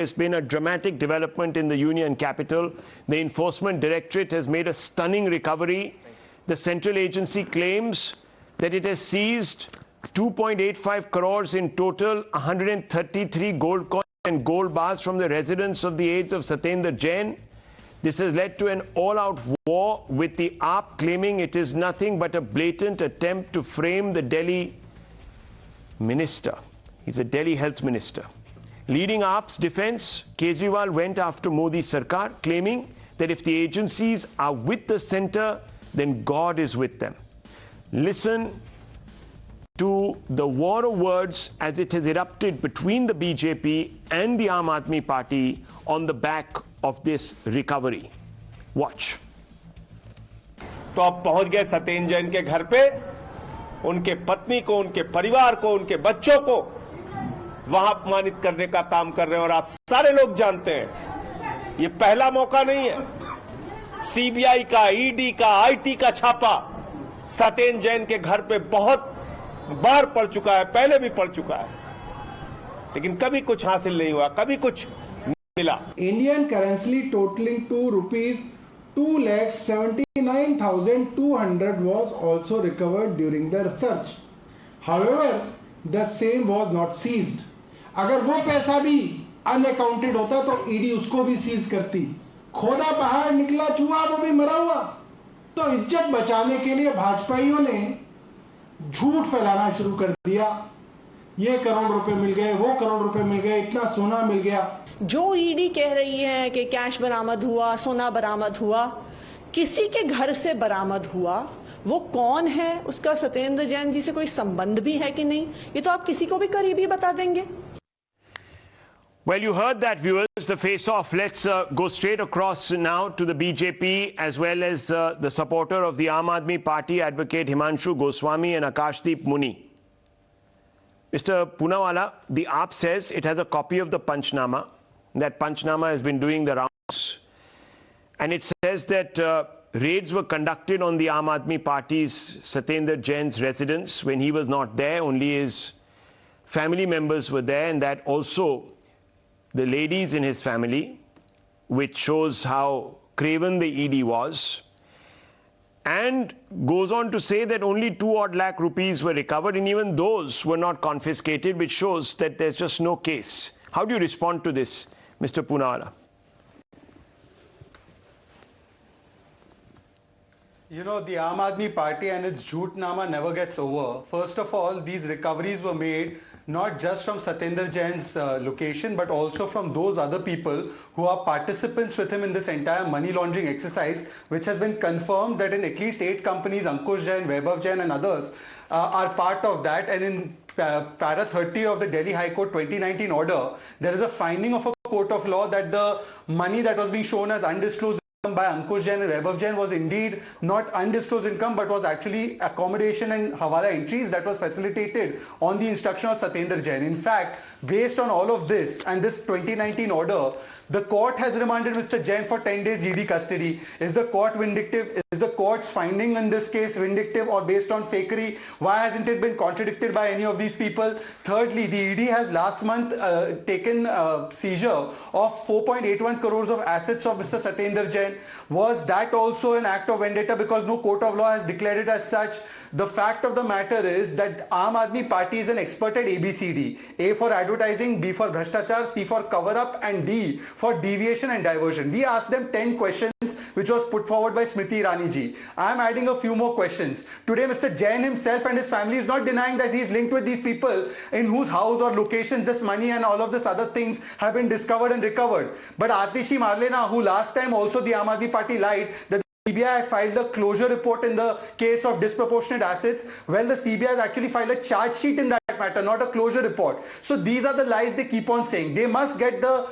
There's been a dramatic development in the Union capital. The Enforcement Directorate has made a stunning recovery. The central agency claims that it has seized 2.85 crores in total, 133 gold coins and gold bars from the residence of the aides of Satyandar Jain. This has led to an all-out war, with the AAP claiming it is nothing but a blatant attempt to frame the Delhi minister. He's a Delhi health minister. Leading AAP's defense, Kejriwal went after Modi Sarkar, claiming that if the agencies are with the center, then God is with them. Listen to the war of words as it has erupted between the BJP and the Aam Aadmi Party on the back of this recovery. Watch. तो अब पहुंच गए सत्येंद्र जैन के घर पे, उनके पत्नी को, उनके परिवार को, उनके बच्चों को वहां अपमानित करने का काम कर रहे हैं। और आप सारे लोग जानते हैं ये पहला मौका नहीं है। सीबीआई का, ईडी का, आईटी का छापा सत्येंद्र जैन के घर पे बहुत बार पड़ चुका है, पहले भी पड़ चुका है, लेकिन कभी कुछ हासिल नहीं हुआ, कभी कुछ मिला। Indian currency totalling to rupees 2,79,200 was also recovered during the search. However, the same was not seized. अगर वो पैसा भी अनअकाउंटेड होता तो ईडी उसको भी सीज करती। खोदा पहाड़ निकला चूहा, वो भी मरा हुआ। तो इज्जत बचाने के लिए भाजपाइयों ने झूठ फैलाना शुरू कर दिया। ये करोड़ रुपए मिल गए, वो करोड़ रुपए मिल गए, इतना सोना मिल गया। जो ईडी कह रही है कि कैश बरामद हुआ, सोना बरामद हुआ, किसी के घर से बरामद हुआ, वो कौन है, उसका सत्येंद्र जैन जी से कोई संबंध भी है कि नहीं, ये तो आप किसी को भी करीबी बता देंगे। Well, you heard that, viewers, the face-off. Let's go straight across now to the BJP as well as the supporter of the Aam Aadmi Party, Advocate Himanshu Goswami and Akash Muni. Mr. Poonawala, the AAP says it has a copy of the Panchnama. That Panchnama has been doing the rounds. And it says that raids were conducted on the Aam Aadmi Party's Satyendra Jain's residence when he was not there. Only his family members were there, and that also the ladies in his family, which shows how craven the ED was, and goes on to say that only 2 odd lakh rupees were recovered, and even those were not confiscated, which shows that there's just no case. How do you respond to this, Mr. Poonawala? You know, the Aam Aadmi Party and its Jhootnama never gets over. First of all, these recoveries were made not just from Satyendra Jain's location, but also from those other people who are participants with him in this entire money laundering exercise, which has been confirmed that in at least 8 companies, Ankush Jain, Vaibhav Jain and others are part of that. And in para 30 of the Delhi High Court 2019 order, there is a finding of a court of law that the money that was being shown as undisclosed by Ankush Jain and Vaibhav Jain was indeed not undisclosed income, but was actually accommodation and hawala entries that was facilitated on the instruction of Satyendra Jain. In fact, based on all of this and this 2019 order, the court has remanded Mr. Jain for 10 days ED custody. Is the court vindictive? Is the court's finding in this case vindictive or based on fakery? Why hasn't it been contradicted by any of these people? Thirdly, the ED has last month taken seizure of 4.81 crores of assets of Mr. Satyendra Jain. Was that also an act of vendetta because no court of law has declared it as such? The fact of the matter is that Aam Aadmi Party is an expert at ABCD. A for advertising, B for bhrashtachar, C for cover-up and D for deviation and diversion. We asked them 10 questions which was put forward by Smriti Irani ji. I am adding a few more questions. Today Mr. Jain himself and his family is not denying that he is linked with these people in whose house or location this money and all of this other things have been discovered and recovered. But Atishi Marlena, who last time also the Aam Aadmi Party lied that CBI had filed a closure report in the case of disproportionate assets. Well, the CBI has actually filed a charge sheet in that matter, not a closure report. So these are the lies they keep on saying. They must get the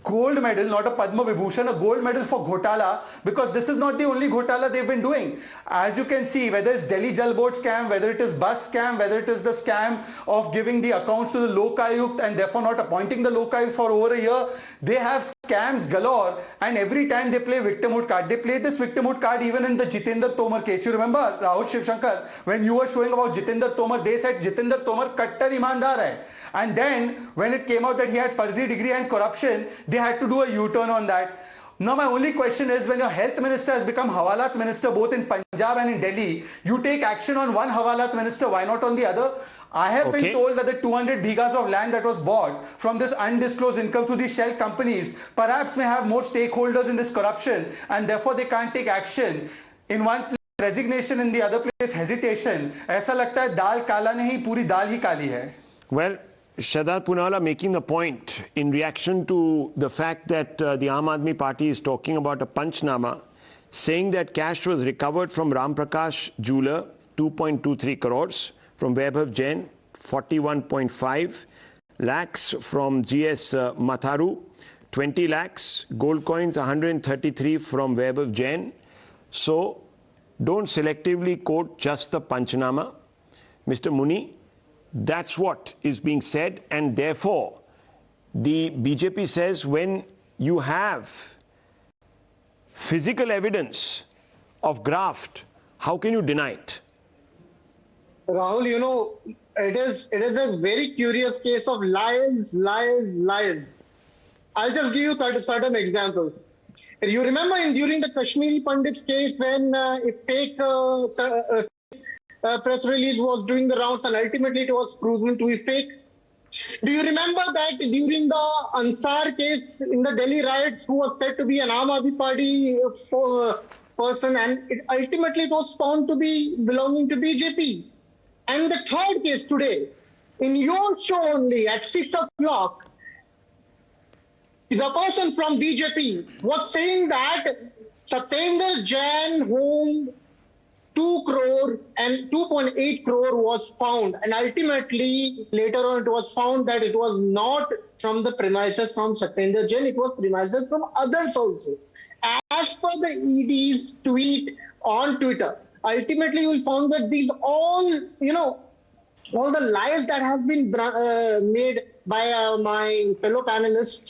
gold medal, not a Padma Vibhushan, a gold medal for Ghotala, because this is not the only Ghotala they've been doing. As you can see, whether it's Delhi Jal Board scam, whether it is bus scam, whether it is the scam of giving the accounts to the Lok Ayukt and therefore not appointing the Lok Ayukt for over a year, they have scams galore, and every time they play victimhood card. They play this victimhood card even in the Jitendra Tomar case. You remember, Rahul Shivashankar, when you were showing about Jitendra Tomar, they said Jitendra Tomar kattar imandar hai. And then when it came out that he had farzi degree and corruption, they had to do a U-turn on that. Now my only question is, when your health minister has become Hawalat minister both in Punjab and in Delhi, you take action on one Hawalat minister, why not on the other? I have been told that the 200 bighas of land that was bought from this undisclosed income through these shell companies perhaps may have more stakeholders in this corruption, and therefore they can't take action. In one place resignation, in the other place hesitation. ऐसा लगता है दाल काला नहीं, पूरी दाल ही काली है. Well, Shehzad Poonawala making the point in reaction to the fact that the Aam Aadmi Party is talking about a Panchnama, saying that cash was recovered from Ram Prakash Jeweler, 2.23 crores, from Vaibhav Jain, 41.5 lakhs, from GS Matharu, 20 lakhs, gold coins 133 from Vaibhav Jain. So don't selectively quote just the Panchnama. Mr. Muni, that's what is being said, and therefore the BJP says when you have physical evidence of graft, how can you deny it? Rahul, you know, it is a very curious case of lies. I'll just give you certain examples. You remember during the Kashmiri Pandits case when a fake press release was doing the rounds and ultimately it was proven to be fake? Do you remember that during the Ansar case in the Delhi riots, who was said to be an Aam Aadmi Party person, and ultimately it was found to be belonging to BJP? And the third case today, in your show only at 6 o'clock, the person from BJP was saying that Satyandar Jain, whom 2 crore and 2.8 crore was found, and ultimately later on it was found that it was not from the premises from Satyandar Jain, it was premises from others also. As per the ED's tweet on Twitter, ultimately you will find that these all the lies that have been made by my fellow panelists,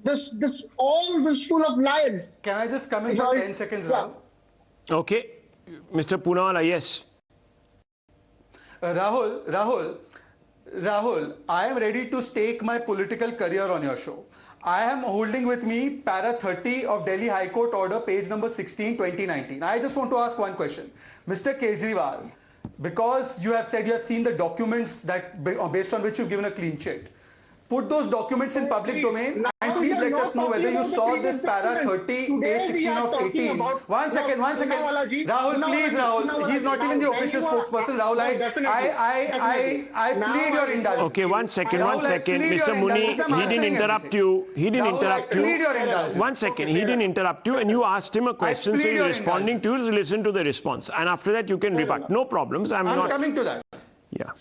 this all was full of lies. Can I just come in for 10 seconds, Rahul? Okay. Mr. Poonawala, yes. Rahul, I am ready to stake my political career on your show. I am holding with me para 30 of Delhi High Court order, page number 16, 2019. I just want to ask one question. Mr. Kejriwal, because you have said you have seen the documents that based on which you've given a clean chit, put those documents in public domain and please let us know whether you saw this para 30, page 16 of 18. One second. Rahul, please, Rahul. He's not even the official spokesperson. Rahul, I plead your indulgence. Okay, one second. Mr. Muni, he didn't interrupt you. One second. He didn't interrupt you and you asked him a question, so he's responding to you. Listen to the response. And after that, you can rebut. No problems. I'm coming to that. Yeah.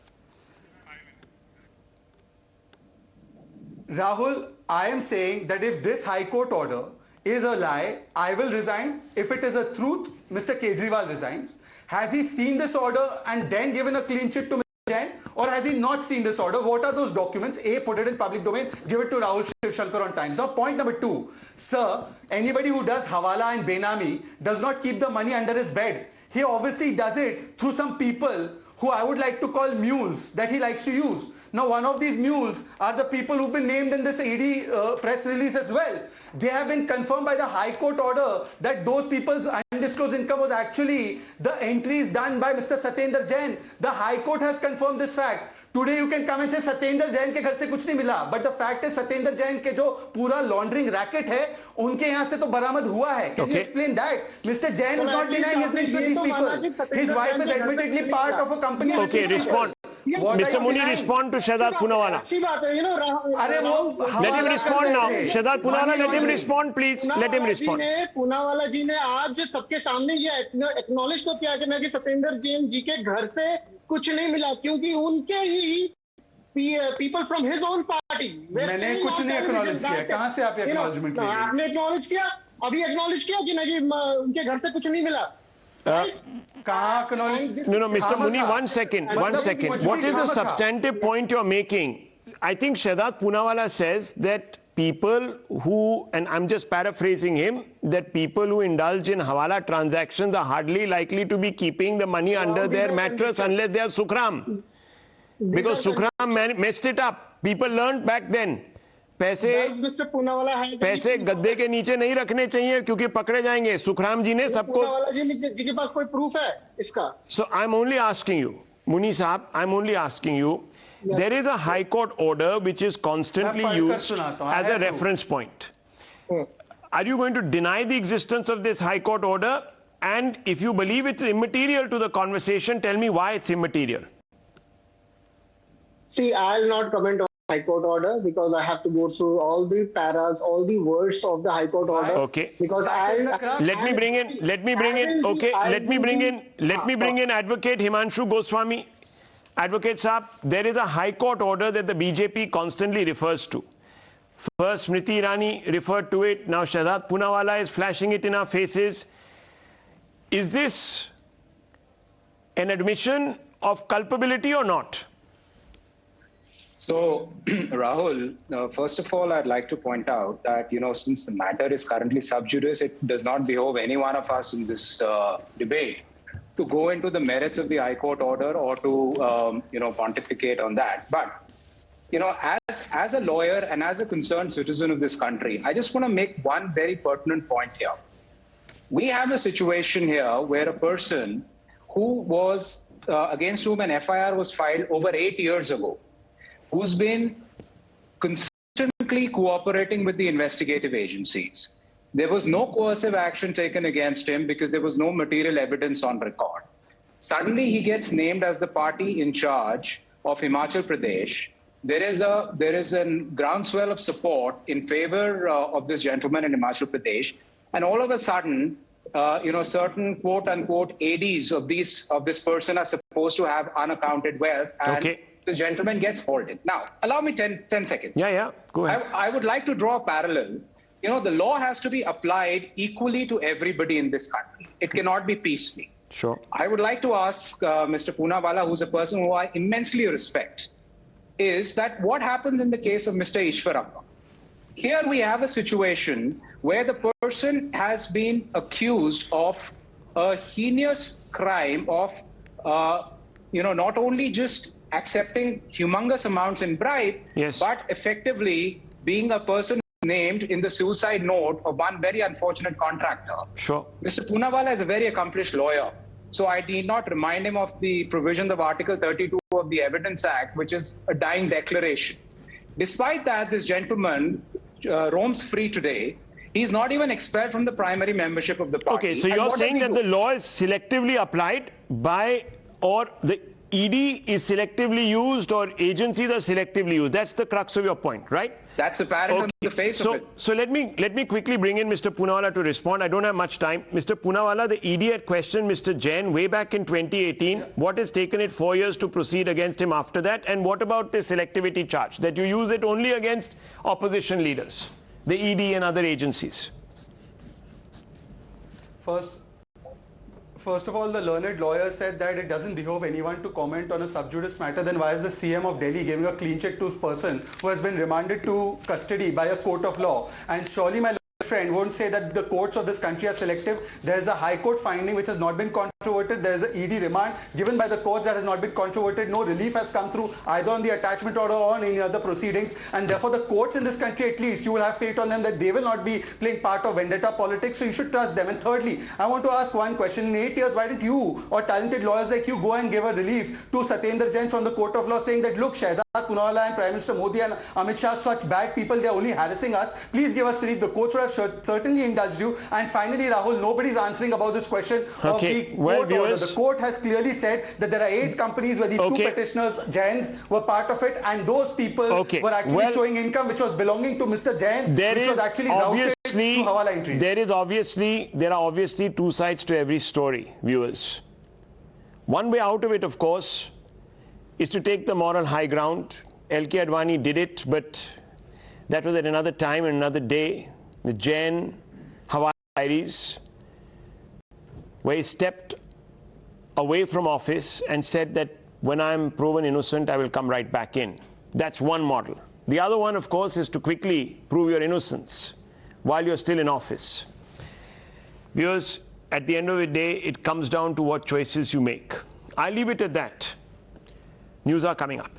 Rahul, I am saying that if this High Court order is a lie, I will resign. If it is a truth, Mr. Kejriwal resigns. Has he seen this order and then given a clean chit to Mr. Jain? Or has he not seen this order? What are those documents? A, put it in public domain, give it to Rahul Shivashankar on time. Now, point number 2. Sir, anybody who does Hawala and Benami does not keep the money under his bed. He obviously does it through some people who I would like to call mules that he likes to use. Now, one of these mules are the people who've been named in this AD press release as well. They have been confirmed by the High Court order that those people's undisclosed income was actually the entries done by Mr. Satyendra Jain. The High Court has confirmed this fact. Today you can come and say Satyendra Jain के घर से कुछ नहीं मिला, but the fact is Satyendra Jain के जो पूरा laundering racket है, उनके यहाँ से तो बरामद हुआ है. Can you explain that? Mr. Jain is not denying his links with these people. His wife is admittedly part of a company. Okay, respond. Mr. Muni, respond to Shehzad Poonawala. Let him respond now. Shehzad Poonawala, let him respond, please. Let him respond. Poonawalla जी ने आज सबके सामने ये acknowledge तो किया कि सत्येंद्र जैन जी के घर से कुछ नहीं मिला क्योंकि उनके ही people from his own party. मैंने कुछ नहीं एक्नॉलेज किया. कहां से आप एक्नॉलेजमेंट ले रहे हैं? आपने एक्नॉलेज किया, अभी एक्नॉलेज किया कि नहीं उनके घर से कुछ नहीं मिला. No, Mr. Muni, one second. What is the substantive point you're making? I think Shehzad Poonawala says that people who, and I'm just paraphrasing him, that people who indulge in hawala transactions are hardly likely to be keeping the money under their mattress unless they are Sukram. Because Sukram messed it up. People learned back then. पैसे गद्दे के नीचे नहीं रखने चाहिए क्योंकि पकड़े जाएंगे. सुखराम जी ने सबको. जी के पास कोई प्रूफ है इसका? So I'm only asking you, Muni Saab, I'm only asking you. Yes. There is a High Court order which is constantly used as a reference point. Are you going to deny the existence of this High Court order? And if you believe it's immaterial to the conversation, tell me why it's immaterial. See, I'll not comment on High Court order because I have to go through all the paras, all the words of the High Court order. Okay. Because let me bring in Advocate Himanshu Goswami. Advocate Saab, there is a High Court order that the BJP constantly refers to. First, Smriti Irani referred to it. Now, Shehzad Poonawala is flashing it in our faces. Is this an admission of culpability or not? So, Rahul, first of all, I'd like to point out that, since the matter is currently sub judice, it does not behove any one of us in this debate to go into the merits of the High Court order or to, pontificate on that. But, as a lawyer and as a concerned citizen of this country, I just want to make one very pertinent point here. We have a situation here where a person who was, against whom an FIR was filed over 8 years ago, who's been consistently cooperating with the investigative agencies. There was no coercive action taken against him because there was no material evidence on record. Suddenly, he gets named as the party in charge of Himachal Pradesh. There is a groundswell of support in favor of this gentleman in Himachal Pradesh, and all of a sudden, certain quote-unquote aides of this person are supposed to have unaccounted wealth, and this gentleman gets hauled in. Now, allow me 10 seconds. Yeah, go ahead. I would like to draw a parallel. The law has to be applied equally to everybody in this country. It cannot be piecemeal. Sure. I would like to ask Mr. Poonawala, who's a person who I immensely respect, is that what happens in the case of Mr. Eswarappa? Here we have a situation where the person has been accused of a heinous crime of, not only just accepting humongous amounts in bribe, yes, but effectively being a person named in the suicide note of one very unfortunate contractor. Sure. Mr. Poonawala is a very accomplished lawyer, so I need not remind him of the provisions of Article 32 of the Evidence Act, which is a dying declaration. Despite that, this gentleman roams free today. He's not even expelled from the primary membership of the party. Okay, so you're saying that the law is selectively applied by, or the ED is selectively used or agencies are selectively used. That's the crux of your point, right? That's apparent on the face of it. So let me quickly bring in Mr. Poonawala to respond. I don't have much time. Mr. Poonawala, the ED had questioned Mr. Jain way back in 2018. Yeah. What has taken it 4 years to proceed against him after that? And what about the selectivity charge, that you use it only against opposition leaders, the ED and other agencies? First of all, the learned lawyer said that it doesn't behove anyone to comment on a sub judice matter. Then why is the CM of Delhi giving a clean check to a person who has been remanded to custody by a court of law? And surely my friend won't say that the courts of this country are selective. There is a High Court finding which has not been controverted. There is an ED remand given by the courts that has not been controverted. No relief has come through either on the attachment order or on any other proceedings. And therefore, the courts in this country, at least, you will have faith on them that they will not be playing part of vendetta politics. So you should trust them. And thirdly, I want to ask one question. In 8 years, why didn't you or talented lawyers like you go and give a relief to Satyandar Jain from the court of law, saying that, look, Shehzad Poonawala and Prime Minister Modi and Amit Shah, such bad people, they are only harassing us. Please give us relief. The courts would have certainly indulged you. And finally, Rahul, nobody's answering about this question of the court order. The court has clearly said that there are 8 companies where these 2 petitioners, Jains, were part of it, and those people were actually showing income which was belonging to Mr. Jain, which was actually routed through Hawala entries. There are obviously 2 sides to every story, viewers. One way out of it, of course, is to take the moral high ground. L.K. Advani did it, but that was at another time and another day. The Jain Hawala diaries, where he stepped away from office and said that when I'm proven innocent, I will come right back in. That's one model. The other one, of course, is to quickly prove your innocence while you're still in office. Viewers, at the end of the day, it comes down to what choices you make. I'll leave it at that. News are coming up.